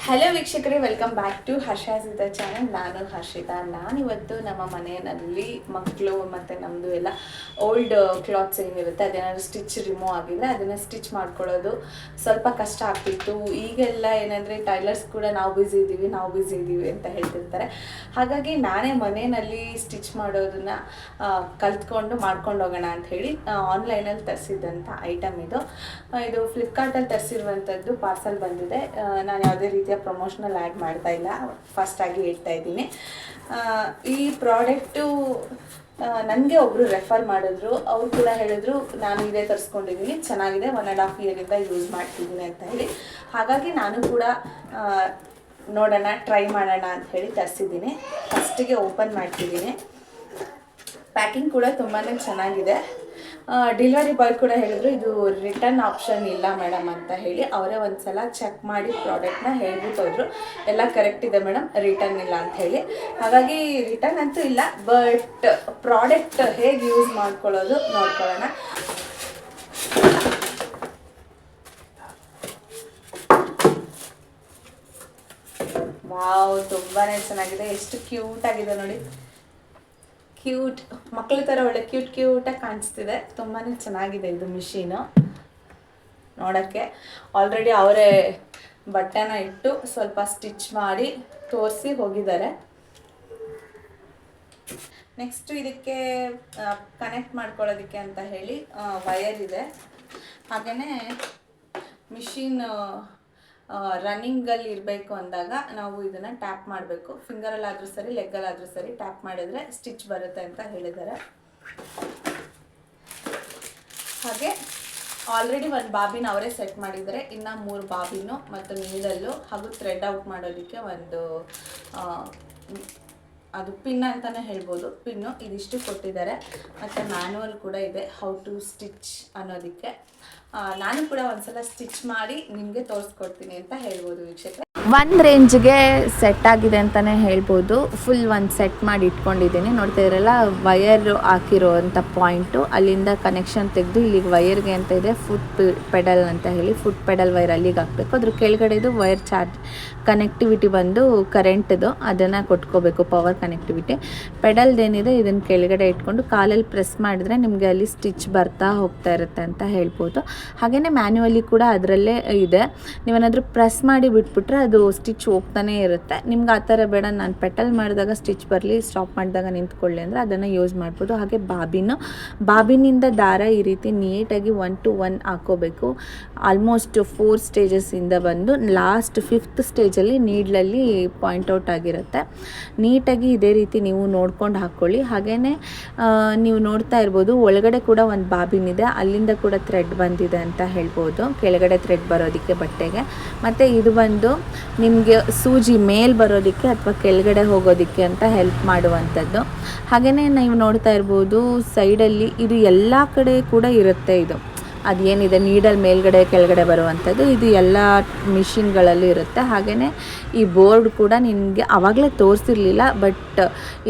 Hello ವೀಕ್ಷಕರೇ, welcome back to Harshasita channel. ನಾನು ಹರ್ಷಿತಾ. ನಾನಿವತ್ತು ನಮ್ಮ ಮನೆಯಲ್ಲಿ ಮಕ್ಕಳು ಮತ್ತು ನಮ್ಮದು ಎಲ್ಲ ಓಲ್ಡ್ ಕ್ಲಾತ್ಸ್ ಏನಿರುತ್ತೆ ಅದೇನಾದ್ರು ಸ್ಟಿಚ್ ರಿಮೂವ್ ಆಗಿದ್ರೆ ಅದನ್ನು ಸ್ಟಿಚ್ ಮಾಡ್ಕೊಳ್ಳೋದು ಸ್ವಲ್ಪ ಕಷ್ಟ ಆಗ್ತಿತ್ತು. ಈಗೆಲ್ಲ ಏನಂದರೆ ಟೈಲರ್ಸ್ ಕೂಡ ನಾವು ಬ್ಯುಸಿ ಇದ್ದೀವಿ ಅಂತ ಹೇಳ್ತಿರ್ತಾರೆ. ಹಾಗಾಗಿ ನಾನೇ ಮನೆಯಲ್ಲಿ ಸ್ಟಿಚ್ ಮಾಡೋದನ್ನು ಕಲ್ತ್ಕೊಂಡು ಮಾಡ್ಕೊಂಡು ಹೋಗೋಣ ಅಂತ ಹೇಳಿ ಆನ್ಲೈನಲ್ಲಿ ತರಿಸಿದಂಥ ಐಟಮ್ ಇದು ಫ್ಲಿಪ್ಕಾರ್ಟಲ್ಲಿ ತರಿಸಿರುವಂಥದ್ದು ಪಾರ್ಸಲ್ ಬಂದಿದೆ. ನಾನು ಯಾವುದೇ ರೀತಿಯ ಪ್ರಮೋಷನಲ್ ಆ್ಯಡ್ ಮಾಡ್ತಾ ಇಲ್ಲ, ಫಸ್ಟಾಗಿ ಹೇಳ್ತಾ ಇದ್ದೀನಿ. ಈ ಪ್ರಾಡಕ್ಟು ನನಗೆ ಒಬ್ಬರು ರೆಫರ್ ಮಾಡಿದ್ರು. ಅವರು ಕೂಡ ಹೇಳಿದ್ರು ನಾನು ಇದೇ ತರಿಸ್ಕೊಂಡಿದ್ದೀನಿ, ಚೆನ್ನಾಗಿದೆ, 1.5 ಇಯರಿಂದ ಯೂಸ್ ಮಾಡ್ತಿದ್ದೀನಿ ಅಂತ ಹೇಳಿ. ಹಾಗಾಗಿ ನಾನು ಕೂಡ ನೋಡೋಣ, ಟ್ರೈ ಮಾಡೋಣ ಅಂತ ಹೇಳಿ ತರಿಸಿದ್ದೀನಿ. ಫಸ್ಟಿಗೆ ಓಪನ್ ಮಾಡ್ತಿದ್ದೀನಿ. ಪ್ಯಾಕಿಂಗ್ ಕೂಡ ತುಂಬಾ ಚೆನ್ನಾಗಿದೆ. ಡೆಲಿವರಿ ಬಾಯ್ ಕೂಡ ಹೇಳಿದ್ರು ಇದು ರಿಟರ್ನ್ ಆಪ್ಷನ್ ಇಲ್ಲ ಮೇಡಮ್ ಅಂತ ಹೇಳಿ. ಅವರೇ ಒಂದು ಸಲ ಚೆಕ್ ಮಾಡಿ ಪ್ರಾಡಕ್ಟ್ನ ಹೇಳ್ಬಿಟ್ಟು ಹೋದ್ರು, ಎಲ್ಲ ಕರೆಕ್ಟ್ ಇದೆ ಮೇಡಮ್, ರಿಟರ್ನ್ ಇಲ್ಲ ಅಂತ ಹೇಳಿ. ಹಾಗಾಗಿ ರಿಟರ್ನ್ ಅಂತೂ ಇಲ್ಲ, ಬಟ್ ಪ್ರಾಡಕ್ಟ್ ಹೇಗೆ ಯೂಸ್ ಮಾಡ್ಕೊಳ್ಳೋದು ನೋಡ್ಕೊಳ್ಳೋಣ. ವಾವ್, ತುಂಬಾ ಚೆನ್ನಾಗಿದೆ. ಎಷ್ಟು ಕ್ಯೂಟ್ ಆಗಿದೆ ನೋಡಿ. ಕ್ಯೂಟ್ ಮಕ್ಕಳ ಥರ ಒಳ್ಳೆ ಕ್ಯೂಟಾಗಿ ಕಾಣಿಸ್ತಿದೆ. ತುಂಬಾ ಚೆನ್ನಾಗಿದೆ ಇದು ಮಿಷೀನು ನೋಡೋಕ್ಕೆ. ಆಲ್ರೆಡಿ ಅವರೇ ಬಟ್ಟೆನ ಇಟ್ಟು ಸ್ವಲ್ಪ ಸ್ಟಿಚ್ ಮಾಡಿ ತೋರಿಸಿ ಹೋಗಿದ್ದಾರೆ. ನೆಕ್ಸ್ಟು ಇದಕ್ಕೆ ಕನೆಕ್ಟ್ ಮಾಡ್ಕೊಳ್ಳೋದಕ್ಕೆ ಅಂತ ಹೇಳಿ ವಯರ್ ಇದೆ. ಹಾಗೆಯೇ ಮಿಷಿನ್ ರನ್ನಿಂಗಲ್ಲಿ ಇರಬೇಕು ಅಂದಾಗ ನಾವು ಇದನ್ನು ಟ್ಯಾಪ್ ಮಾಡಬೇಕು. ಫಿಂಗರಲ್ಲಾದರೂ ಸರಿ, ಲೆಗ್ಗಲ್ಲಾದರೂ ಸರಿ ಟ್ಯಾಪ್ ಮಾಡಿದರೆ ಸ್ಟಿಚ್ ಬರುತ್ತೆ ಅಂತ ಹೇಳಿದ್ದಾರೆ. ಹಾಗೆ ಆಲ್ರೆಡಿ ಒಂದು ಬಾಬಿನ ಅವರೇ ಸೆಟ್ ಮಾಡಿದ್ದಾರೆ. ಇನ್ನು 3 ಬಾಬಿನು ಮತ್ತು ನೀಡಲ್ಲು ಹಾಗೂ ಥ್ರೆಡ್ ಔಟ್ ಮಾಡೋದಕ್ಕೆ ಒಂದು ಅದು ಪಿನ್ ಅಂತಲೇ ಹೇಳ್ಬೋದು, ಪಿನ್ನು ಇದಿಷ್ಟು ಕೊಟ್ಟಿದ್ದಾರೆ. ಮತ್ತು ಮ್ಯಾನುವಲ್ ಕೂಡ ಇದೆ, ಹೌ ಟು ಸ್ಟಿಚ್ ಅನ್ನೋದಕ್ಕೆ. ನಾನು ಕೂಡ ಒಂದ್ಸಲ ಸ್ಟಿಚ್ ಮಾಡಿ ನಿಮಗೆ ತೋರಿಸ್ಕೊಡ್ತೀನಿ ಅಂತ ಹೇಳ್ಬೋದು ವೀಕ್ಷಕರೇ. ಒಂದು ರೇಂಜ್ಗೆ ಸೆಟ್ ಆಗಿದೆ ಅಂತಲೇ ಹೇಳ್ಬೋದು. ಫುಲ್ ಒಂದು ಸೆಟ್ ಮಾಡಿ ಇಟ್ಕೊಂಡಿದ್ದೀನಿ. ನೋಡ್ತಾ ಇದ್ರಲ್ಲ, ವಯರ್ ಹಾಕಿರೋವಂಥ ಪಾಯಿಂಟು, ಅಲ್ಲಿಂದ ಕನೆಕ್ಷನ್ ತೆಗೆದು ಇಲ್ಲಿಗೆ ವಯರ್ಗೆ ಅಂತ ಇದೆ ಫುಟ್ ಪೆಡಲ್ ಅಂತ ಹೇಳಿ. ಫುಟ್ ಪೆಡಲ್ ವೈರ್ ಅಲ್ಲಿಗೆ ಹಾಕಬೇಕು. ಅದ್ರ ಕೆಳಗಡೆದು ವೈರ್ ಚಾರ್ಜ್ ಕನೆಕ್ಟಿವಿಟಿ ಬಂದು ಕರೆಂಟ್ದು, ಅದನ್ನು ಕೊಟ್ಕೋಬೇಕು, ಪವರ್ ಕನೆಕ್ಟಿವಿಟಿ. ಪೆಡಲ್ದೇನಿದೆ ಇದನ್ನು ಕೆಳಗಡೆ ಇಟ್ಕೊಂಡು ಕಾಲಲ್ಲಿ ಪ್ರೆಸ್ ಮಾಡಿದ್ರೆ ನಿಮಗೆ ಅಲ್ಲಿ ಸ್ಟಿಚ್ ಬರ್ತಾ ಹೋಗ್ತಾ ಇರುತ್ತೆ ಅಂತ ಹೇಳ್ಬೋದು. ಹಾಗೆಯೇ ಮ್ಯಾನ್ಯುವಲಿ ಕೂಡ ಅದರಲ್ಲೇ ಇದೆ. ನೀವೇನಾದರೂ ಪ್ರೆಸ್ ಮಾಡಿ ಬಿಟ್ಬಿಟ್ರೆ ಅದು ಸ್ಟಿಚ್ ಹೋಗ್ತಾನೆ ಇರುತ್ತೆ. ನಿಮ್ಗೆ ಆ ಥರ ಬೇಡ, ನಾನು ಪೆಟಲ್ ಮಾಡಿದಾಗ ಸ್ಟಿಚ್ ಬರಲಿ, ಸ್ಟಾಪ್ ಮಾಡಿದಾಗ ನಿಂತ್ಕೊಳ್ಳಿ ಅಂದರೆ ಅದನ್ನು ಯೂಸ್ ಮಾಡ್ಬೋದು. ಹಾಗೆ ಬಾಬಿನಿಂದ ದಾರ ಈ ರೀತಿ ನೀಟಾಗಿ 1 to 1 ಹಾಕೋಬೇಕು. ಆಲ್ಮೋಸ್ಟ್ 4 ಸ್ಟೇಜಸ್ಸಿಂದ ಬಂದು ಲಾಸ್ಟ್ 5th ಸ್ಟೇಜಲ್ಲಿ ನೀಡ್ಲಲ್ಲಿ ಪಾಯಿಂಟ್ಔಟ್ ಆಗಿರುತ್ತೆ. ನೀಟಾಗಿ ಇದೇ ರೀತಿ ನೀವು ನೋಡ್ಕೊಂಡು ಹಾಕ್ಕೊಳ್ಳಿ. ಹಾಗೆಯೇ ನೀವು ನೋಡ್ತಾ ಇರ್ಬೋದು, ಒಳಗಡೆ ಕೂಡ ಒಂದು ಬಾಬಿನ್ ಇದೆ, ಅಲ್ಲಿಂದ ಕೂಡ ಥ್ರೆಡ್ ಬಂದಿದೆ ಅಂತ ಹೇಳ್ಬೋದು, ಕೆಳಗಡೆ ಥ್ರೆಡ್ ಬರೋದಕ್ಕೆ ಬಟ್ಟೆಗೆ. ಮತ್ತು ಇದು ಬಂದು ನಿಮಗೆ ಸೂಜಿ ಮೇಲ್ ಬರೋದಕ್ಕೆ ಅಥವಾ ಕೆಳಗಡೆ ಹೋಗೋದಕ್ಕೆ ಅಂತ ಹೆಲ್ಪ್ ಮಾಡುವಂಥದ್ದು. ಹಾಗೆಯೇ ನೀವು ನೋಡ್ತಾ ಇರ್ಬೋದು ಸೈಡಲ್ಲಿ ಇದು ಎಲ್ಲ ಕಡೆ ಕೂಡ ಇರುತ್ತೆ. ಇದು ಅದೇನಿದೆ ನೀಡಲ್ ಮೇಲ್ಗಡೆ ಕೆಳಗಡೆ ಬರುವಂಥದ್ದು, ಇದು ಎಲ್ಲ ಮಿಷಿನ್ಗಳಲ್ಲಿ ಇರುತ್ತೆ. ಹಾಗೆಯೇ ಈ ಬೋರ್ಡ್ ಕೂಡ ನಿನಗೆ ಆವಾಗಲೇ ತೋರಿಸಿರಲಿಲ್ಲ, ಬಟ್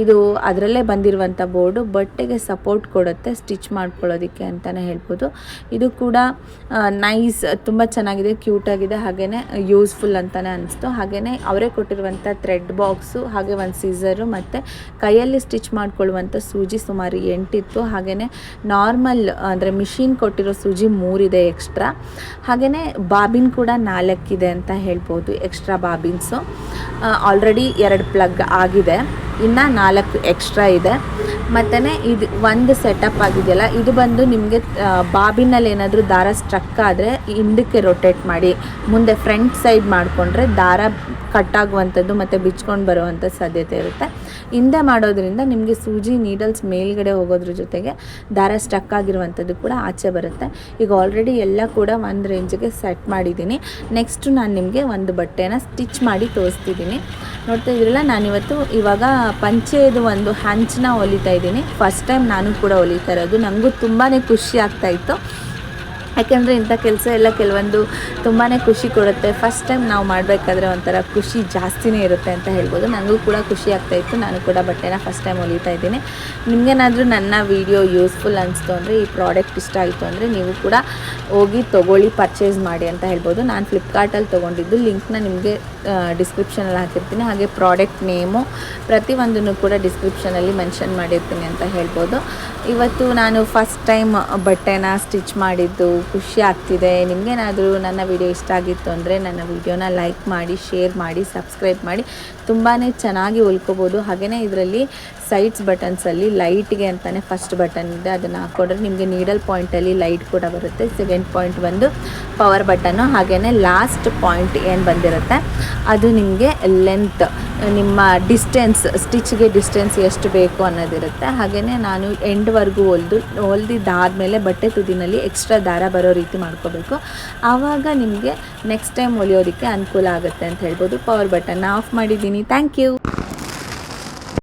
ಇದು ಅದರಲ್ಲೇ ಬಂದಿರುವಂಥ ಬೋರ್ಡು. ಬಟ್ಟೆಗೆ ಸಪೋರ್ಟ್ ಕೊಡುತ್ತೆ ಸ್ಟಿಚ್ ಮಾಡ್ಕೊಳ್ಳೋದಕ್ಕೆ ಅಂತಲೇ ಹೇಳ್ಬೋದು. ಇದು ಕೂಡ ನೈಸ್, ತುಂಬ ಚೆನ್ನಾಗಿದೆ, ಕ್ಯೂಟಾಗಿದೆ, ಹಾಗೆಯೇ ಯೂಸ್ಫುಲ್ ಅಂತಲೇ ಅನಿಸ್ತು. ಹಾಗೆಯೇ ಅವರೇ ಕೊಟ್ಟಿರುವಂಥ ಥ್ರೆಡ್ ಬಾಕ್ಸು, ಹಾಗೆ ಒಂದು ಸೀಸರು ಮತ್ತು ಕೈಯಲ್ಲಿ ಸ್ಟಿಚ್ ಮಾಡ್ಕೊಳ್ಳುವಂಥ ಸೂಜಿ ಸುಮಾರು 8 ಇತ್ತು. ಹಾಗೆಯೇ ನಾರ್ಮಲ್ ಅಂದರೆ ಮಿಷಿನ್ ಕೊಟ್ಟಿರೋ ಸೂಜಿ 3 ಇದೆ ಎಕ್ಸ್ಟ್ರಾ. ಹಾಗೆಯೇ ಬಾಬಿನ್ ಕೂಡ 4 ಇದೆ ಅಂತ ಹೇಳ್ಬೋದು, ಎಕ್ಸ್ಟ್ರಾ ಬಾಬಿನ್ಸು. ಆಲ್ರೆಡಿ 2 ಪ್ಲಗ್ ಆಗಿದೆ, ಇನ್ನು 4 ಎಕ್ಸ್ಟ್ರಾ ಇದೆ. ಮತ್ತು ಇದು ಒಂದು ಸೆಟಪ್ ಆಗಿದೆಯಲ್ಲ, ಇದು ಬಂದು ನಿಮಗೆ ಬಾಬಿನಲ್ಲಿ ಏನಾದರೂ ದಾರ ಸ್ಟ್ರಕ್ ಆದರೆ ಹಿಂದಕ್ಕೆ ರೊಟೇಟ್ ಮಾಡಿ ಮುಂದೆ ಫ್ರಂಟ್ ಸೈಡ್ ಮಾಡಿಕೊಂಡ್ರೆ ದಾರ ಕಟ್ಟಾಗುವಂಥದ್ದು ಮತ್ತು ಬಿಚ್ಕೊಂಡು ಬರುವಂಥ ಸಾಧ್ಯತೆ ಇರುತ್ತೆ. ಹಿಂದೆ ಮಾಡೋದ್ರಿಂದ ನಿಮಗೆ ಸೂಜಿ ನೀಡಲ್ಸ್ ಮೇಲ್ಗಡೆ ಹೋಗೋದ್ರ ಜೊತೆಗೆ ದಾರ ಸ್ಟ್ರಕ್ ಆಗಿರುವಂಥದ್ದು ಕೂಡ ಆಚೆ ಬರುತ್ತೆ. ಈಗ ಆಲ್ರೆಡಿ ಎಲ್ಲ ಕೂಡ ಒಂದು ರೇಂಜಿಗೆ ಸೆಟ್ ಮಾಡಿದ್ದೀನಿ. ನೆಕ್ಸ್ಟು ನಾನು ನಿಮಗೆ ಒಂದು ಬಟ್ಟೆನ ಸ್ಟಿಚ್ ಮಾಡಿ ತೋರಿಸ್ತಿದ್ದೀನಿ. ನೋಡ್ತಾ ಇದ್ರಲ್ಲ, ಇವಾಗ ಪಂಚೆದು ಒಂದು ಹಂಚನ್ನ ಹೊಲಿತಾ ಇದ್ದೀನಿ. ಫಸ್ಟ್ ಟೈಮ್ ನಾನು ಕೂಡ ಹೊಲಿತಾ ಇರೋದು. ನನಗೂ ತುಂಬಾ ಖುಷಿ ಆಗ್ತಾಯಿತ್ತು. ಯಾಕೆಂದರೆ ಇಂಥ ಕೆಲಸ ಎಲ್ಲ ಕೆಲವೊಂದು ತುಂಬಾ ಖುಷಿ ಕೊಡುತ್ತೆ. ಫಸ್ಟ್ ಟೈಮ್ ನಾವು ಮಾಡಬೇಕಾದ್ರೆ ಒಂಥರ ಖುಷಿ ಜಾಸ್ತಿನೇ ಇರುತ್ತೆ ಅಂತ ಹೇಳ್ಬೋದು. ನನಗೂ ಕೂಡ ಖುಷಿ ಆಗ್ತಾಯಿತ್ತು. ನಾನು ಕೂಡ ಬಟ್ಟೆನ ಫಸ್ಟ್ ಟೈಮ್ ಹೊಲಿತಾ ಇದ್ದೀನಿ. ನಿಮಗೇನಾದರೂ ನನ್ನ ವಿಡಿಯೋ ಯೂಸ್ಫುಲ್ ಅನಿಸ್ತು ಅಂದರೆ, ಈ ಪ್ರಾಡಕ್ಟ್ ಇಷ್ಟ ಆಯಿತು ಅಂದರೆ ನೀವು ಕೂಡ ಹೋಗಿ ತೊಗೊಳ್ಳಿ, ಪರ್ಚೇಸ್ ಮಾಡಿ ಅಂತ ಹೇಳ್ಬೋದು. ನಾನು ಫ್ಲಿಪ್ಕಾರ್ಟಲ್ಲಿ ತೊಗೊಂಡಿದ್ದು, ಲಿಂಕ್ನ ನಿಮಗೆ ಡಿಸ್ಕ್ರಿಪ್ಷನಲ್ಲಿ ಹಾಕಿರ್ತೀನಿ. ಹಾಗೆ ಪ್ರಾಡಕ್ಟ್ ನೇಮು ಪ್ರತಿಯೊಂದನ್ನು ಕೂಡ ಡಿಸ್ಕ್ರಿಪ್ಷನಲ್ಲಿ ಮೆನ್ಷನ್ ಮಾಡಿರ್ತೀನಿ ಅಂತ ಹೇಳ್ಬೋದು. ಇವತ್ತು ನಾನು ಫಸ್ಟ್ ಟೈಮ್ ಬಟ್ಟೆನ ಸ್ಟಿಚ್ ಮಾಡಿದ್ದು ಖುಷಿ ಆಗ್ತಿದೆ. ನಿಮಗೇನಾದರೂ ನನ್ನ ವಿಡಿಯೋ ಇಷ್ಟ ಆಗಿತ್ತು ಅಂದರೆ ನನ್ನ ವಿಡಿಯೋನ ಲೈಕ್ ಮಾಡಿ, ಶೇರ್ ಮಾಡಿ, ಸಬ್ಸ್ಕ್ರೈಬ್ ಮಾಡಿ. ತುಂಬಾ ಚೆನ್ನಾಗಿ ಹೊಲ್ಕೋಬೋದು. ಹಾಗೆಯೇ ಇದರಲ್ಲಿ ಸೈಡ್ಸ್ ಬಟನ್ಸಲ್ಲಿ ಲೈಟ್ಗೆ ಅಂತಲೇ ಫಸ್ಟ್ ಬಟನ್ ಇದೆ, ಅದನ್ನು ಹಾಕ್ಕೊಂಡ್ರೆ ನಿಮಗೆ ನೀಡಲ್ ಪಾಯಿಂಟಲ್ಲಿ ಲೈಟ್ ಕೂಡ ಬರುತ್ತೆ. ಸೆಕೆಂಡ್ ಪಾಯಿಂಟ್ ಬಂದು ಪವರ್ ಬಟನ್ನು. ಹಾಗೆಯೇ ಲಾಸ್ಟ್ ಪಾಯಿಂಟ್ ಏನು ಬಂದಿರುತ್ತೆ ಅದು ನಿಮಗೆ ಲೆಂತ್, ನಿಮ್ಮ ಡಿಸ್ಟೆನ್ಸ್, ಸ್ಟಿಚ್ಗೆ ಡಿಸ್ಟೆನ್ಸ್ ಎಷ್ಟು ಬೇಕು ಅನ್ನೋದಿರುತ್ತೆ. ಹಾಗೆಯೇ ನಾನು ಎಂಡ್ವರೆಗೂ ಹೊಲ್ದಿದ್ದಾದಮೇಲೆ ಬಟ್ಟೆ ತುದಿನಲ್ಲಿ ಎಕ್ಸ್ಟ್ರಾ ದಾರ ಬರೋ ರೀತಿ ಮಾಡ್ಕೋಬೇಕು. ಆವಾಗ ನಿಮಗೆ ನೆಕ್ಸ್ಟ್ ಟೈಮ್ ಹೊಲಿಯೋದಕ್ಕೆ ಅನುಕೂಲ ಆಗುತ್ತೆ ಅಂತ ಹೇಳ್ಬೋದು. ಪವರ್ ಬಟನ್ನ ಆಫ್ ಮಾಡಿದ್ದೀನಿ. Thank you.